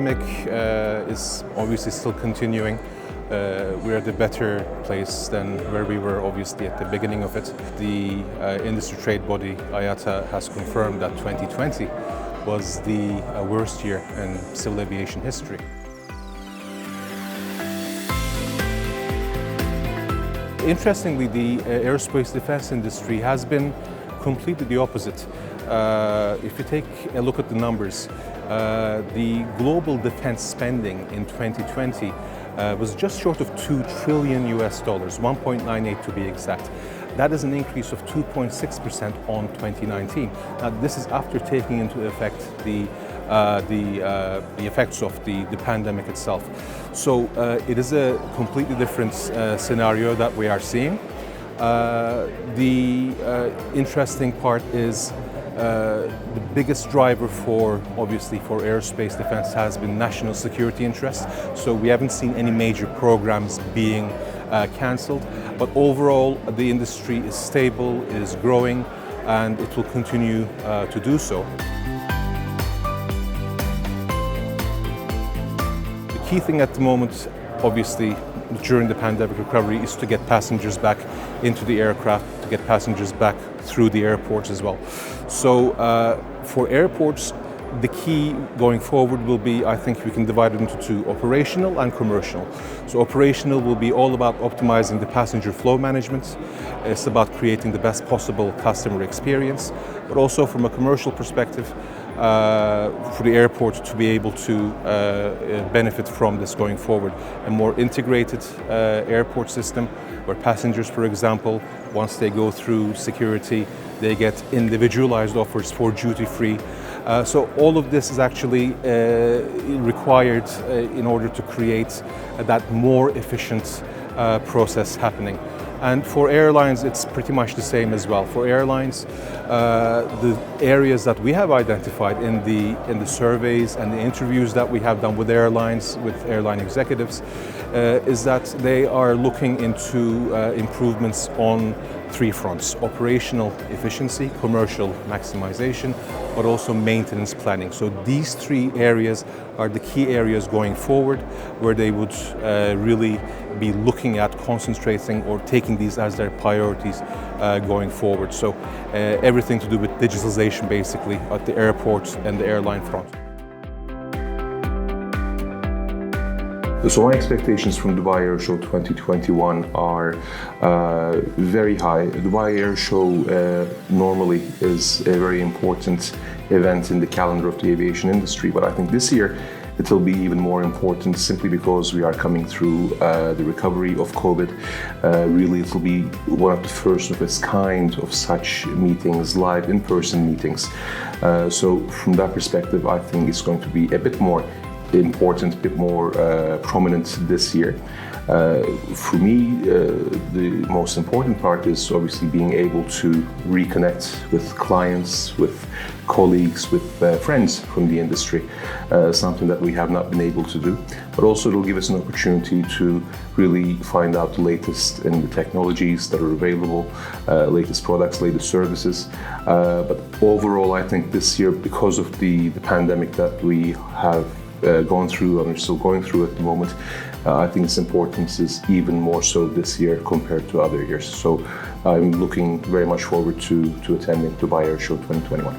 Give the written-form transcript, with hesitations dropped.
pandemic is obviously still continuing. We're at a better place than where we were obviously at the beginning of it. The industry trade body IATA has confirmed that 2020 was the worst year in civil aviation history. Interestingly, the aerospace defense industry has been completely the opposite. If you take a look at the numbers, the global defense spending in 2020 was just short of $2 trillion, 1.98 to be exact. That is an increase of 2.6% on 2019. Now, this is after taking into effect the effects of the pandemic itself. So it is a completely different scenario that we are seeing. The interesting part is the biggest driver obviously for aerospace defense has been national security interests. So we haven't seen any major programs being cancelled, but overall the industry is stable, is growing, and it will continue to do so. The key thing at the moment, obviously, during the pandemic recovery is to get passengers back into the aircraft, to get passengers back through the airports as well. So for airports, the key going forward will be, I think we can divide it into two, operational and commercial. So operational will be all about optimizing the passenger flow management. It's about creating the best possible customer experience, but also from a commercial perspective, for the airport to be able to benefit from this going forward. A more integrated airport system where passengers, for example, once they go through security, they get individualized offers for duty-free. So all of this is actually required in order to create that more efficient process happening. And for airlines, it's pretty much the same as well. For airlines, the areas that we have identified in the surveys and the interviews that we have done with airlines, with airline executives, is that they are looking into improvements on three fronts: operational efficiency, commercial maximization, but also maintenance planning. So these three areas are the key areas going forward, where they would really be looking at concentrating or taking these as their priorities going forward. So everything to do with digitalization basically at the airport and the airline front. So my expectations from Dubai Airshow 2021 are very high. Dubai Airshow normally is a very important event in the calendar of the aviation industry, but I think this year it will be even more important simply because we are coming through the recovery of COVID. Really, it will be one of the first of its kind of such meetings, live in-person meetings. So from that perspective, I think it's going to be a bit more important, a bit more prominent this year. For me, the most important part is obviously being able to reconnect with clients, with colleagues, with friends from the industry, something that we have not been able to do. But also it'll give us an opportunity to really find out the latest in the technologies that are available, latest products, latest services. But overall, I think this year, because of the pandemic that we have gone through and are still going through at the moment, I think its importance is even more so this year compared to other years. So I'm looking very much forward to attending Dubai Airshow 2021.